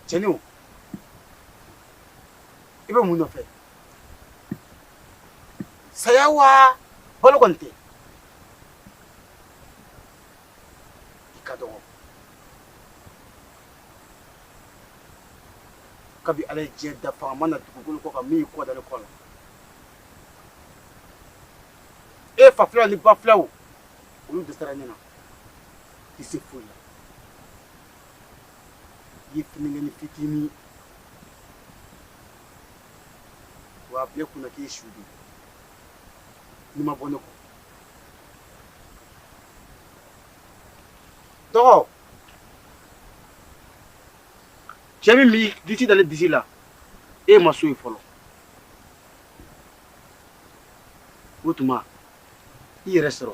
Cɛnni i bɛ mun nɔfɛ saya wa balo kɔni tɛ i ka dɔgɔ kabi ala ye diɲɛ dafa a mana dugukolo kɔ ka min kɔ da ne kɔ la e fa filaw ni ba filaw olu dɛsɛra ɲɛna i se foyi la i ye finigɛni fitinin wa a bila kunna k'i ye su de n'i ma bɔ ne kɔ dɔgɔ cɛ min b'i disi dalen disi la e ma so ye fɔlɔ o tuma i yɛrɛ sɔrɔ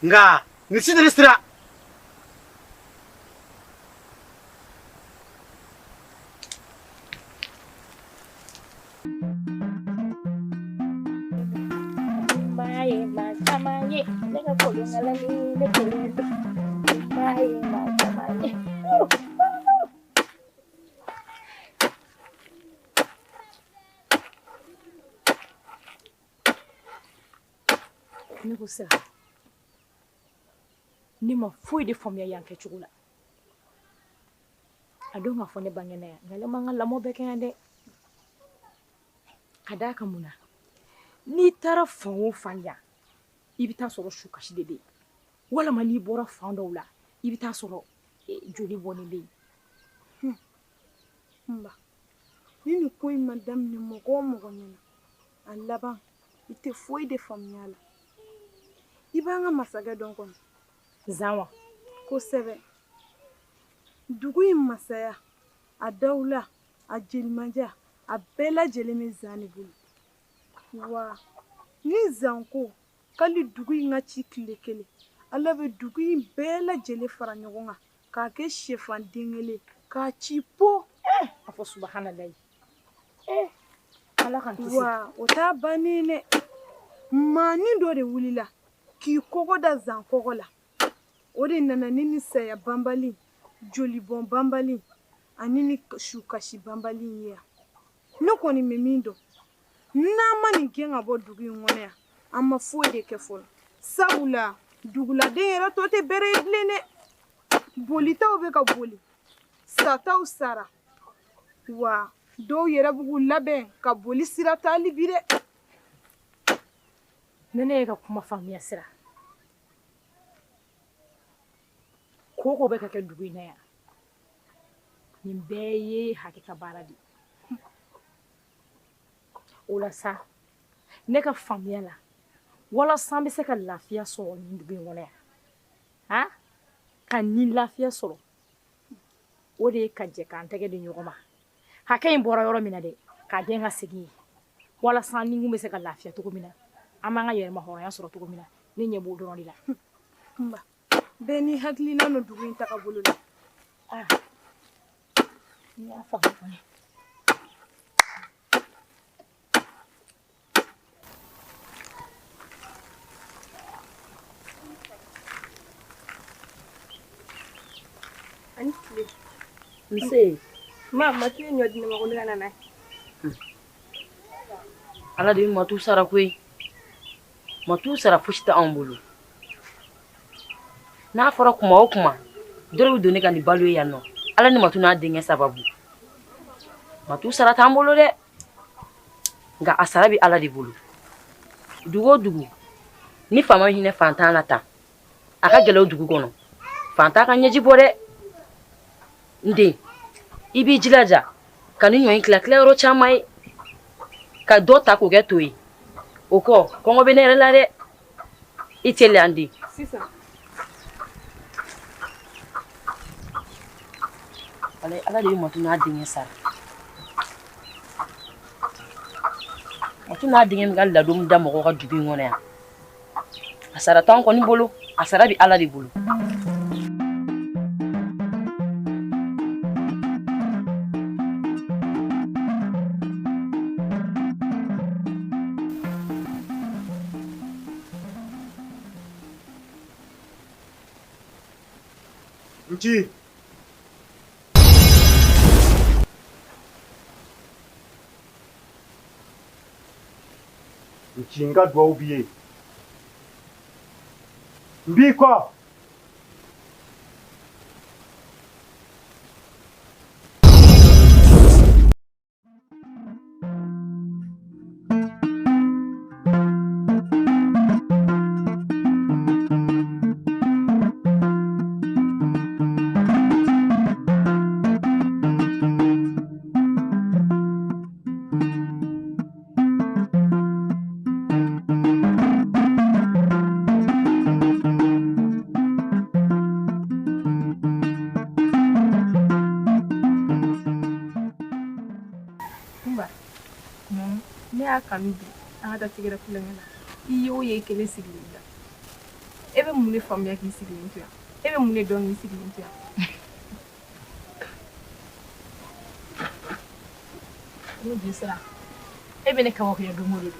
nga ni si dali sira ne ko sira ni ma foyi de faamuya yan kɛ cogo la a don ka fɔ ne bangena yan nka man ka lamɔ bɛɛ kɛ yan dɛ ka d'a kan mun na n'i taara fan o fan yan i bɛ taa sɔrɔ su kasi de bɛ yen walama n'i bɔra fan dɔw la i bɛ taa sɔrɔ joli bɔnnen bɛ yen nba ni nin ko in ma daminɛ mɔgɔ o mɔgɔ ɲɛna a laban i tɛ foyi de faamuya a la i b'an ka masakɛ dɔn kɔnɔ zan wa kosɛbɛ dugu in masaya a dawula a jelimandiya a bɛɛ lajɛlen bɛ zan de bolo wa ni zan ko k'ale dugu in ka ci tile kelen ala bɛ dugu in bɛɛ lajɛlen fara ɲɔgɔn kan k'a kɛ sɛfan den kelen k'a ci po a fɔ subahanallahi ala kan kisi wa o t'a bannen dɛ maanin dɔ de wulila k'i kɔgɔ da zan kɔgɔ la o de nana ni ni saya banbali joli bɔn banbali ani ni su kasi banbali ye yan ne kɔni bɛ min dɔn n'an ma nin gɛn ka bɔ dugu in kɔnɔ yan an ma foyi de kɛ fɔlɔ sabula duguladen yɛrɛ tɔ tɛ bɛrɛ ye bilen dɛ bolitaw bɛ ka boli sataw sara wa dɔw yɛrɛ b'u k'u labɛn ka boli sira taali bi dɛ ne ye ka kuma faamuya sira ko ko bɛ ka kɛ dugu in na yan nin bɛɛ ye hakika baara de o la sa ne ka faamuya la walasa an bɛ se ka lafiya sɔrɔ nin dugu in kɔnɔ yan ka nin lafiya sɔrɔ o de ye ka jɛ k'an tɛgɛ di ɲɔgɔn ma hakɛ in bɔra yɔrɔ min na dɛ k'a gɛn ka segin yen walasa ni kun bɛ se ka lafiya cogo min na an b'an ka yɛrɛma hɔrɔnya sɔrɔ cogo min na ne ɲɛ b'o dɔrɔn de la nba bɛɛ ni hakilina no dugu in taga bolo la n y'a faamu fana ani tile nse ma tile ɲɔ di ne ma ko ne ka na n'a ye ala de bɛ matu sara koyi matu sara fosi tɛ anw bolo n'a fɔra kuma o kuma dɔ bɛ don ne ka nin balo ye yan nɔ ala ni matu n'a denkɛ sababu matu sara t'an bolo dɛ nka a sara bɛ ala de bolo dugu o dugu ni faama hinɛ fantan na tan a ka gɛlɛn o dugu kɔnɔ fantan ka ɲɛji bɔ dɛ n den i b'i jilaja ka ni ɲɔ in tila yɔrɔ caman ye ka dɔ ta k'o kɛ to ye o kɔ kɔngɔ bɛ ne yɛrɛ la dɛ i teliya n den sisan ala de bɛ matu n'a denkɛ sara matu n'a denkɛ min ka ladon da mɔgɔw ka dugu in kɔnɔ yan a sara t'anw kɔni bolo a sara bɛ ala de bolo Nci. Nci n ka duwawu b'i ye. N b'i kɔ. Ne y'a kanu bi an ka taa tigɛrɛ kulonkɛ la i y'o ye kelen sigilen da e bɛ mun de faamuya k'i sigilen to yan e bɛ mun de dɔn k'i sigilen to yan n'o bi sira e bɛ ne kabakoya don o don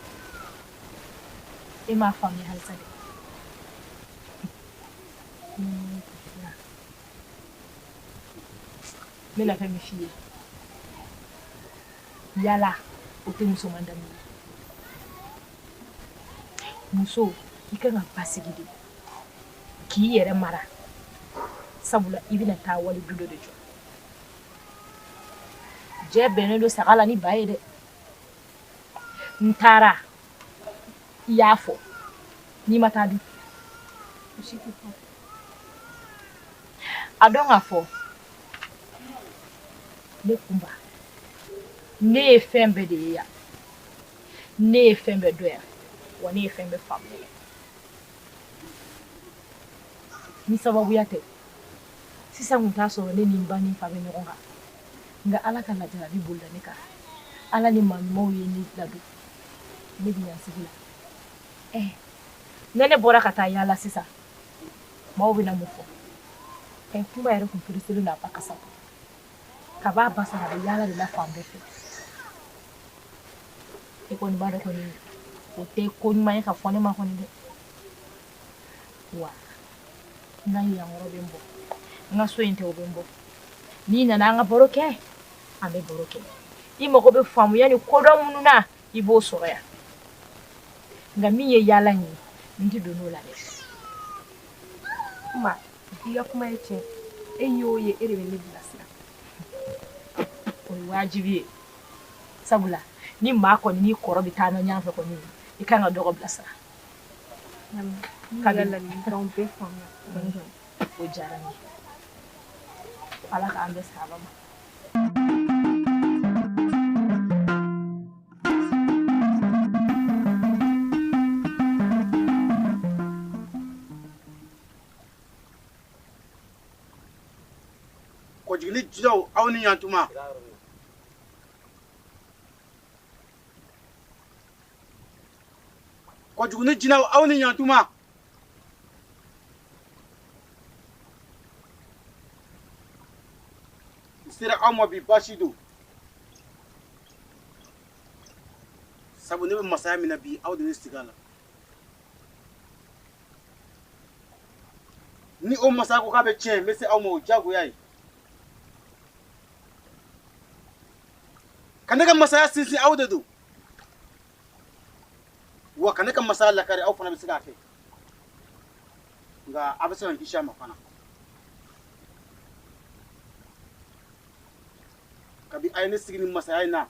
e m'a faamuya halisa dɛ n bɛna fɛn min f'i ye yala o tɛ musoman daminɛ muso i kan ka basigi de k'i yɛrɛ mara sabula i bɛna taa wali du dɔ de jɔ jɛ bɛnnen don saga la ni ba ye dɛ n taara i y'a fɔ n'i ma taa dun a dɔn k'a fɔ ne kunba ne ye fɛn bɛɛ de ye yan ne ye fɛn bɛɛ dɔn yan wa ne ye fɛn bɛɛ faamuya ni sababuya tɛ sisan kun t'a sɔrɔ ne ni n ba ni n fa bɛ ɲɔgɔn kan nka ala ka lajarabi bolila ne kan ala ni maa ɲumanw ye ne ladon ne bɛ yan sigi la ne ne bɔra ka taa yaala sisan maaw bɛna mun fɔ kunba yɛrɛ kun pereselen don a ba kasa ka b'a ba sɔrɔ a bɛ yaala de la fan bɛɛ fɛ e kɔni b'a dɔn kɔni o tɛ ko ɲuman ye ka fɔ ne ma kɔni dɛ wa n ka yankɔrɔ bɛ n bɔ n ka so in tɛ o bɛ n bɔ n'i nana an ka baro kɛ an bɛ baro kɛ i mago bɛ faamuya ni kodɔn minnu na i b'o sɔrɔ yan nka min ye yaala in ye n tɛ don n'o la dɛ kuma i ka kuma ye tiɲɛ e y'o ye e de bɛ ne bilasira o ye wajibi ye sabula ni maa kɔni n'i kɔrɔ bɛ taa ɲɔgɔn fɛ kɔni i kan ka dɔgɔ bilasira ka bɛ ladilikanw bɛɛ faamuya o diyara n ye ala k'an bɛɛ saba ma Kɔjigini jilaw aw ni ɲantuma kɔjigini jinaw aw ni ɲantuma sera aw ma bi baasi don sabu ne bɛ masaya min na bi aw de bɛ sigi a la ni o masaya ko k'a bɛ tiɲɛ n bɛ se aw ma o diyagoya ye ka ne ka masaya sinsin aw de don wa ka ne ka masaya lakari aw fana bɛ se k'a kɛ nka a bɛ se ka n kisi a ma fana kabi a ye ne sigi ni masaya in na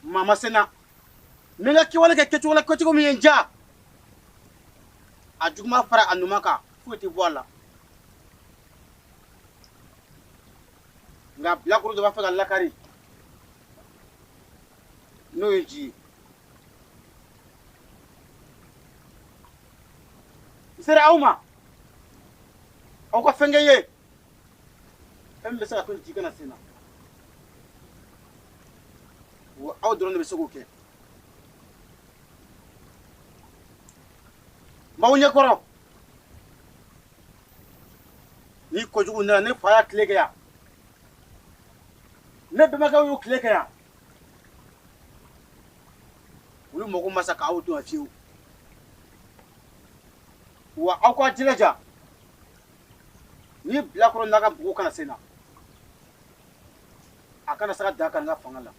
maa ma se n na n bɛ n ka kɛwale kɛ kɛcogo la kɛcogo min ye n diya a juguman fara a ɲuman kan foyi tɛ bɔ a la nka bilakoro dɔ b'a fɛ ka lakari n'o ye ji ye n sera aw ma aw ka fɛn kɛ n ye fɛn min bɛ se ka to ji kana sen na wa aw dɔrɔn de bɛ se k'o kɛ n b'aw ɲɛkɔrɔ ni kojugu nana ne fa y'a tile kɛ yan ne bɛnbakɛw y'u tile kɛ yan olu mago ma sa k'aw dɔn fiyewu wa aw k'a jilaja ni bilakoro naga bugu kana sena akana saka daka nga fanga la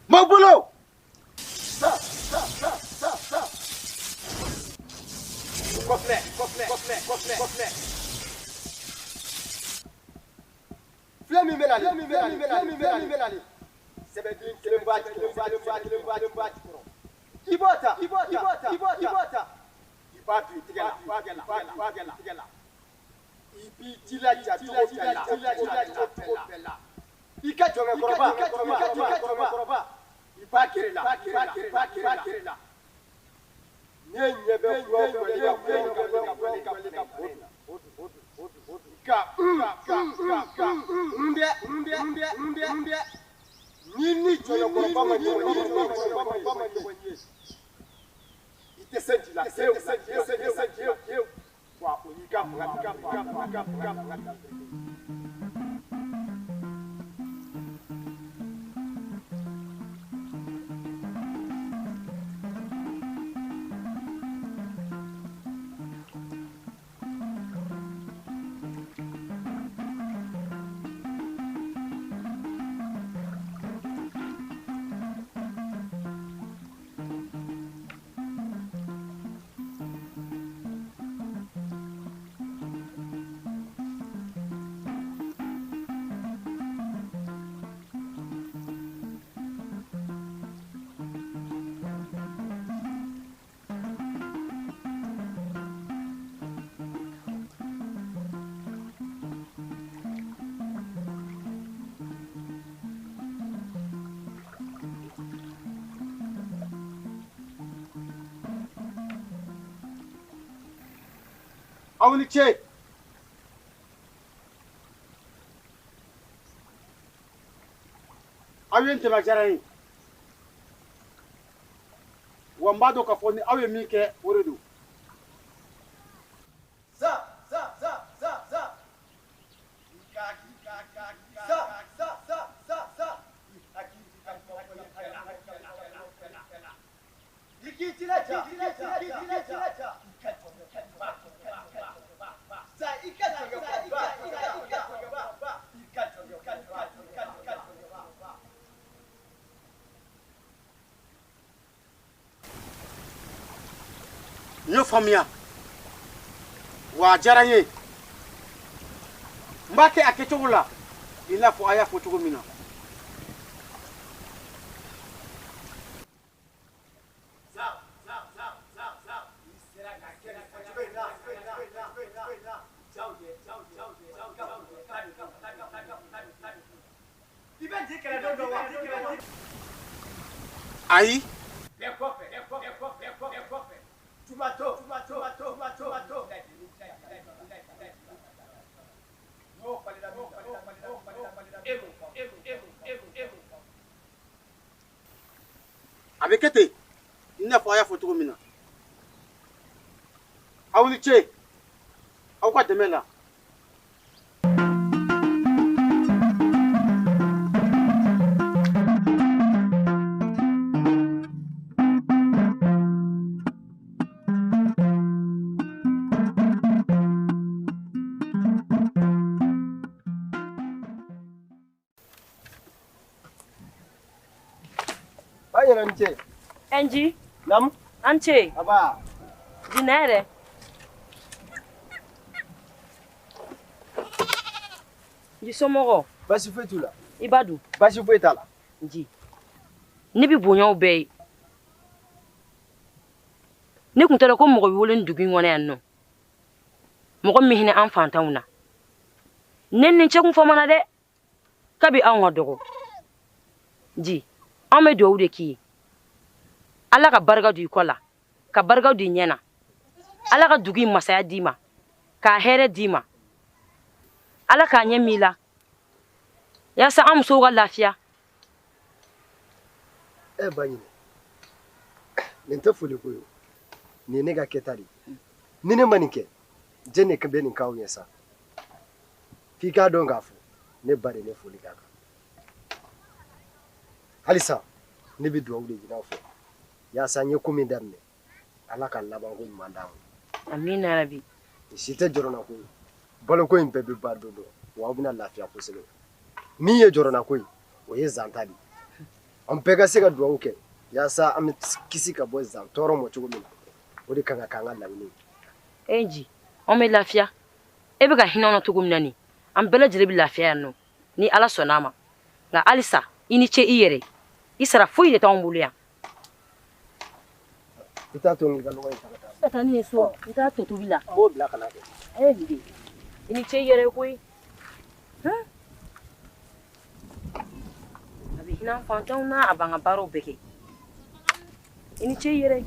mabulo sa kofle flemi melali sebe din kelen baati ibota ibatu tigela ibi tilaja tila ika jonga koroba ibakirela nyebe unde nini jonga koroba manyonyi itesenti la wa unika awni che awen te majarai wambado ka foni awe mike woredo za Nyo famia wa jaranye mbake akechogula ina fo aya fo tugumina Ayi Tomato. Abekete, ina fo aya fo tugumina. Awni che. Aw kwa demela. Anche. Angie. Nam. Anche. Aba. Dinere. Jisomoro. Basi fetula. Ibadu. Basi fetala. Nji. Ni bi bonya obey. Ni kun tele ko mo ko wolen dugi ngone anno. Mo ko mihine an fantawna. Nen che kun famana de. Kabi an wadogo. Nji. Ame do de ki. Ala ka barga du ikola. Ka barga du nyena. Ala ka dugi masaya dima. Ka here dima. Ala ka nyemila. Ya sa am so ga lafiya. Banyine. Nenta fuli koyo. Ni ne ga ketari. Ni ne manike. Jenne ka benin kawo yesa. Fi ka don gafu. Ne bare ne fuli kaka. Halisa ne bi duwa wuli gina fo. Ya sa nye kumi darne. Ala ka laban ko mandamu. Amina rabbi. si tɛ jɔrɔna ko ye baloko in bɛɛ bɛ ba don wa aw bɛna lafiya kosɛbɛ min ye jɔrɔna ko ye o ye zan ta de an bɛɛ ka se ka dugawu kɛ yaasa an bɛ kisi ka bɔ zan tɔɔrɔ ma cogo min na o de kan ka k'an ka laɲini ye Nji an bɛ lafiya e bɛ ka hinɛ na cogo min na nin an bɛɛ lajɛlen bɛ lafiya yan nɔ ni ala sɔnna a ma nka halisa i ni ce i yɛrɛ i sara foyi de t'anw bolo yan i t'a to n ka nɔgɔ in ta ka taa ka taa ni ye so i t'a to tobi la n b'o bila ka na kɛ i ni ce i yɛrɛ koyi a bɛ hinɛ fantanw na a b'an ka baaraw bɛɛ kɛ i ni ce i yɛrɛ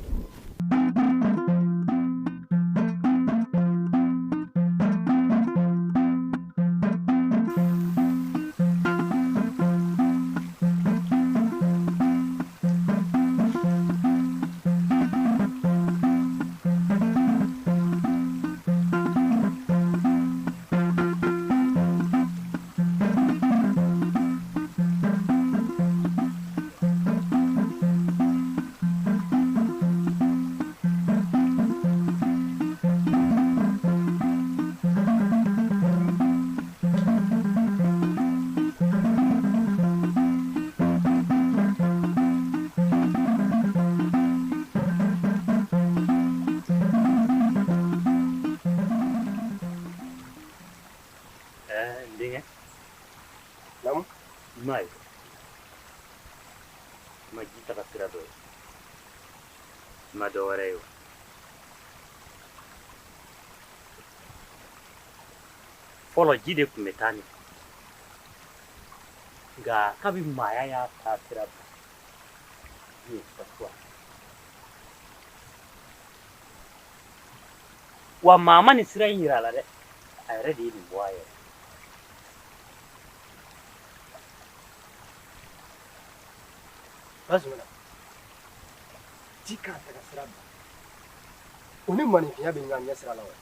fɔlɔ ji de tun bɛ taa ni nka kabi maaya y'a taa sira bila ji ye fasuwa wa maa ma nin sira in yira a la dɛ a yɛrɛ de ye nin bɔ a yɛrɛ Basumana ji k'a ta ka sira bila o ni maninfinya bɛ ɲɔgɔn ɲɛ sira la wa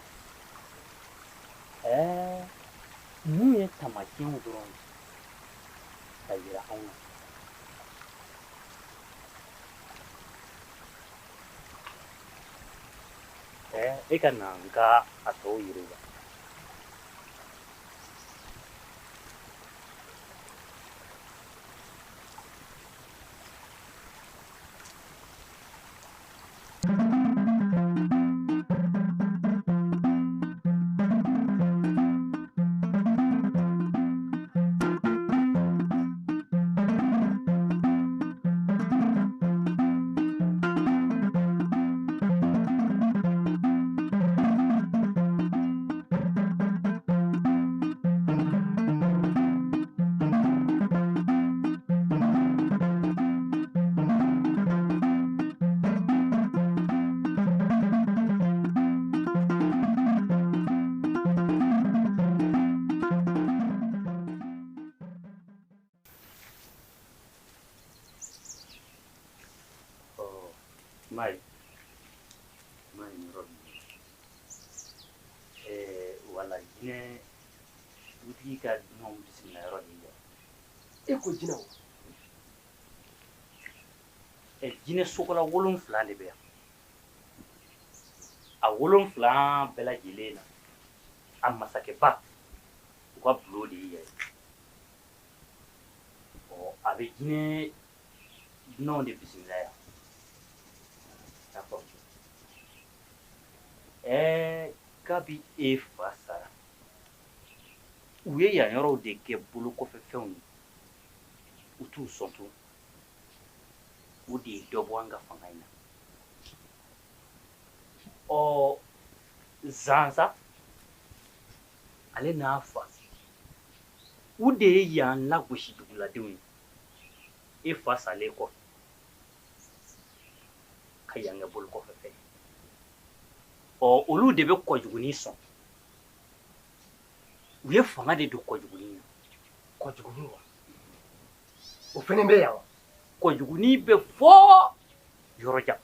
mun ye taamasiyɛnw dɔrɔn ye ka yira anw na e ka na n ka a tɔw yiri la wala jinɛ dutigi ka dunanw bisimila yɔrɔ de ye e ko jinɛ wa jinɛ sokola 7 de bɛ yan a 7 bɛɛ lajɛlen na a masakɛba u ka bulon de ye yɛrɛ a bɛ jinɛ dunanw de bisimila yan d'accord kabi e fa sara u ye yan yɔrɔw de kɛ bolo kɔfɛ fɛnw ye u t'u sɔn tun o de ye dɔ bɔ an ka fanga in na zanza ale n'a fa u de ye yan lagosi duguladenw ye e fa salen kɔfɛ ka yan kɛ bolo kɔfɛ fɛn olu de bɛ kɔjugunin sɔn u ye fanga de don kɔjugunin na kɔjugunin wa o fɛnɛ bɛ yan wa kɔjugunin bɛ fɔ yɔrɔ jan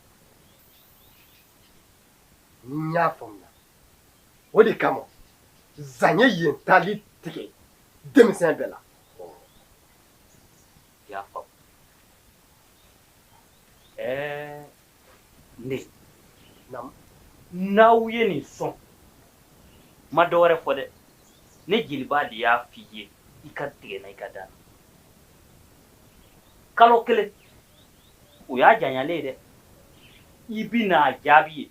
n y'a faamuya o de kama zan ye yen taali tigɛ denmisɛn bɛɛ la i y'a faamu ne n'aw ye nin sɔn ma dɔ wɛrɛ fɔ dɛ ne jeliba de y'a f'i ye I ka tigɛ na I ka da kalo kelen o y'a janyalen dɛ I bɛna jaabi ye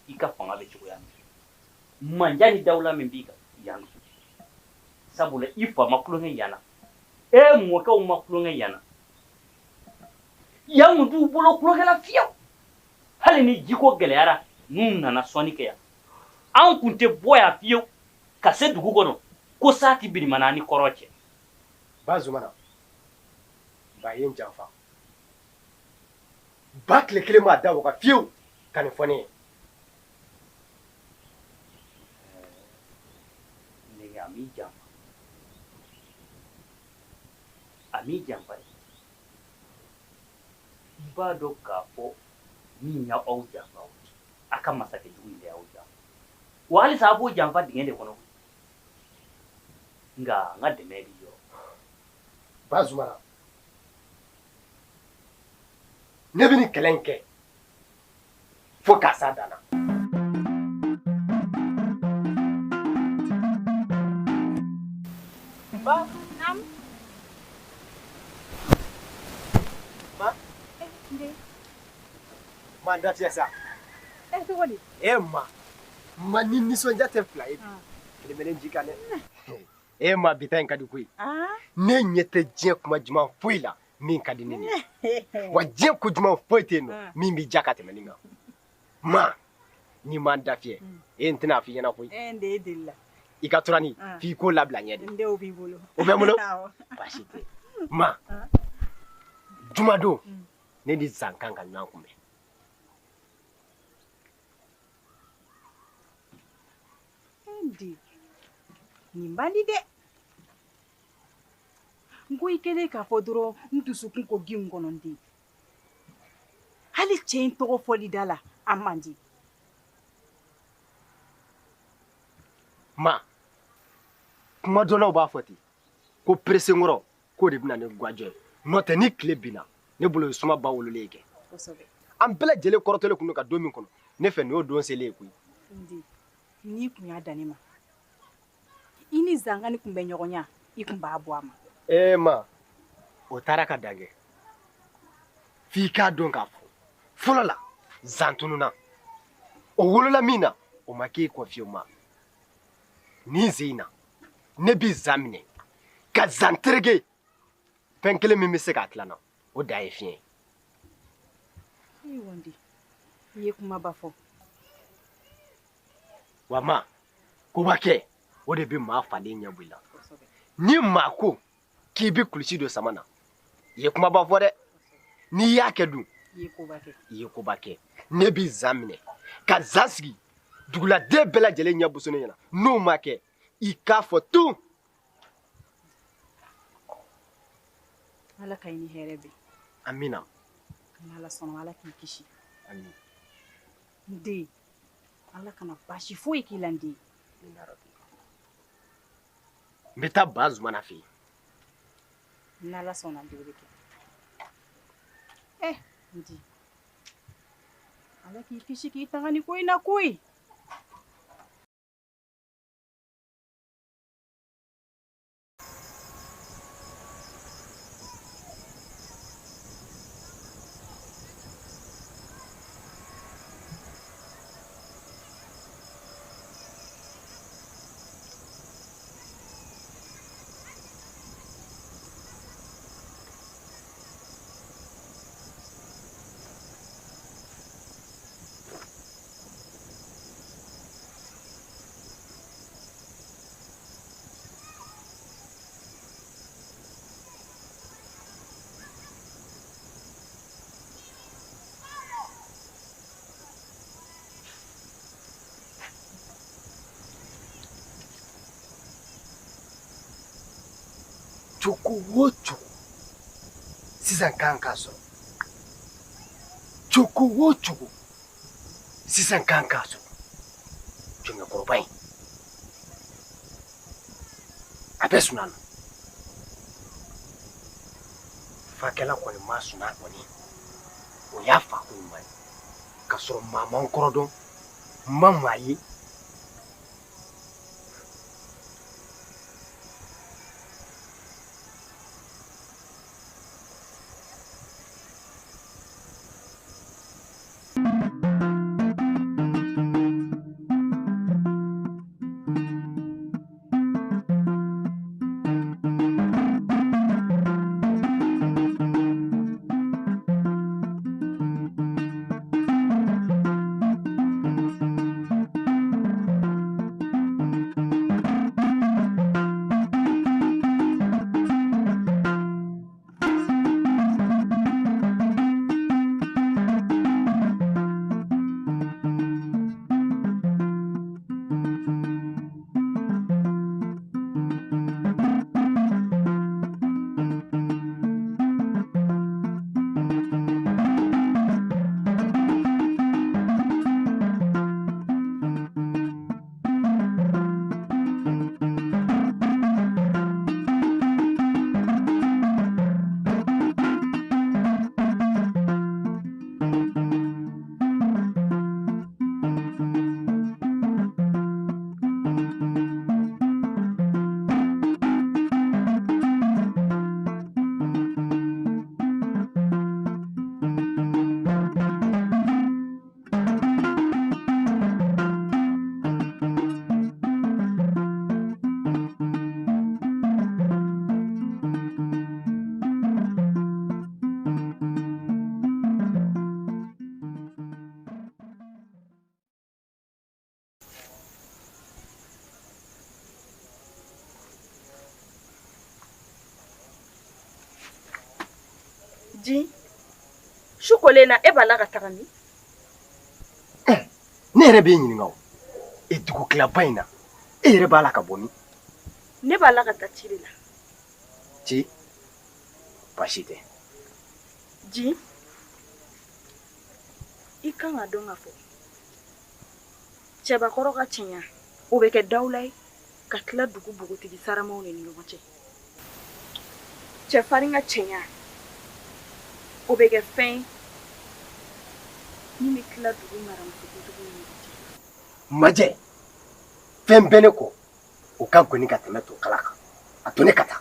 I ka fanga bɛ cogoya min manja ni dawula min b'i kan yan sabula I fa ma kulonkɛ yana mɔkɛw ma kulonkɛ yana yan t'u bolo kulonkɛla fiyewu hali ni jiko gɛlɛyara n'u nana sɔnni kɛ yan an kun tɛ bɔ yan fiyewu ka se dugu kɔnɔ ko saa ti birimana ni kɔrɔ cɛ ba Zumana ba ye n janfa ba tile kelen ma da waga fiyewu ka nin fɔ ne ye nege a m'i janfa I b'a dɔn k'a fɔ min y'aw janfa a ka masakɛ jugu in de y'aw janfa wa halisa a b'o janfa dingɛ de kɔnɔ nka n ka dɛmɛ b'i yɔrɔ ba Zumana ne bɛ nin kɛlɛ in kɛ fo k'a s'a dan na Ba, nam. Ma, ma da fiye sa. Tɔgɔ di? Ma ni nisɔndiya tɛ fila ye. Kɛlɛmɛlen ji kan dɛ. Ma bi ta in ka di koyi. Ne ɲɛ tɛ diɲɛ kuma juman foyi la min ka di ne ye. Wa diɲɛ ko juman foyi tɛ yen nɔ min b'i ja ka tɛmɛ nin kan. Ma, ni ma da fiye. N tɛna f'i ɲɛna koyi. N de ye deli la. I ka turani f'i ko labila ɲɛ de. N denw b'i bolo. O bɛ n bolo? Baasi tɛ. Ma, juma don ne ni Zan kan ka ɲɔgɔn kunbɛn. Ndi, nin man di dɛ. N ko I kɛlen k'a fɔ dɔrɔn n dusukun ko gi n kɔnɔ n den. Hali cɛ in tɔgɔ fɔli da la a man di. Ma, kuma dɔlaw b'a fɔ ten ko peresenkɔrɔ k'o de bɛna ne gwajɔ ye n'o tɛ ni tile binna ne bolo ye suma ba wololen ye kɛ an bɛɛ lajɛlen kɔrɔtɔlen kun don ka don min kɔnɔ ne fɛ nin y'o don selen ye koyi Ndi, n'i kun y'a dan ne ma I ni Zangani kun bɛ ɲɔgɔn ɲa I kun b'a bɔ a ma ma o taara ka dan kɛ f'i k'a dɔn k'a fɔ fɔlɔ la Zan tununa o wolola min na o ma k'e kɔ fiyewu ma nin sen in na ne bi Zan minɛ ka Zan tereke fɛn kelen min bɛ se k'a tilan na o dan ye fiɲɛ ye Wandi I ye kumaba fɔ wa ma koba kɛ o de bɛ maa falen ɲɛ bɔ I la ni maa ko k'i bɛ kulusi don sama na I ye kumaba fɔ dɛ n'i y'a kɛ dun I ye koba kɛ ne bi Zan minɛ ka Zan sigi duguladen bɛɛ lajɛlen ɲɛ buso ne ɲɛna n'o ma kɛ I k'a fɔ tun Ala ka I ni hɛrɛ bɛ amina Ala sɔnna Ala k'i kisi amin n den Ala kana baasi foyi k'i la n den n bɛ taa ba Zumana fɛ yen n'Ala sɔnna n bɛ kɛ n den Ala k'i kisi k'i tanga ni ko in na koyi cogo o cogo sisan kan k'a sɔrɔ cogo o cogo sisan kan k'a sɔrɔ jɔnkɛkɔrɔba in a bɛ suna na fakɛla kɔni ma suna kɔni o y'a fa ko ɲuman ye k'a sɔrɔ maa man kɔrɔ dɔn n ma maa ye Ji, su kolen na e b'a la ka taga min? Ne yɛrɛ b'e ɲininka o. E dugu tilaba in na e yɛrɛ b'a la ka bɔ min? Ne b'a la ka taa ci de la. Ci? Baasi tɛ. Ji, i kan ka dɔn ka fɔ cɛbakɔrɔ ka cɛɲa o bɛ kɛ dawula ye ka tila dugu bogotigi saramaw ni ɲɔgɔn cɛ. Cɛfarin ka cɛɲa o bɛ kɛ fɛn ye min bɛ tila dugu maramusokuntigiw ni ɲɔgɔn cɛ. Majɛ, fɛn bɛ ne kɔ o ka gɔni ka tɛmɛ to kala kan. A to ne ka taa.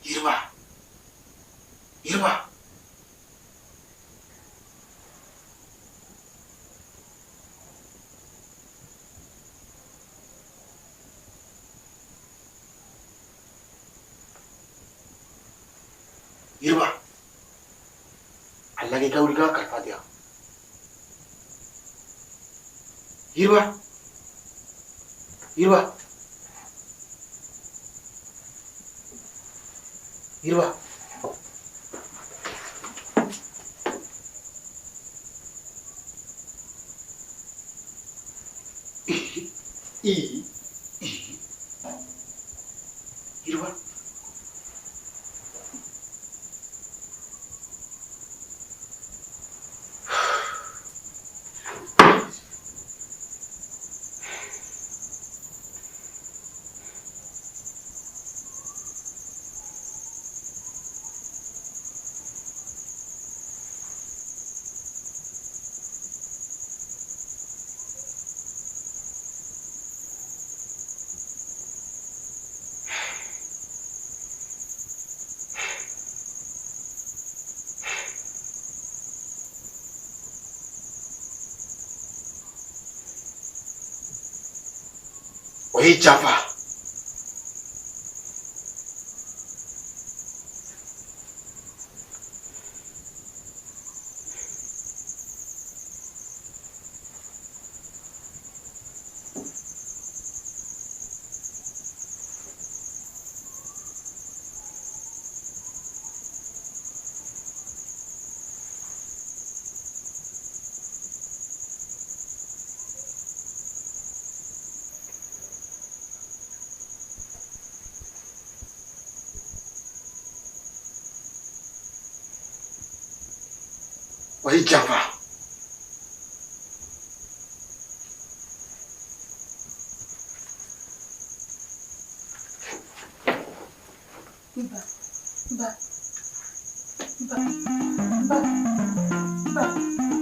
Yiriba. Yiriba. Yiriba. Allah ke ka wuri ka karfa dia. Yiriba. Yiriba. Yiriba. Yiriba. Oye Jaffa. wa yi janfa. Ba.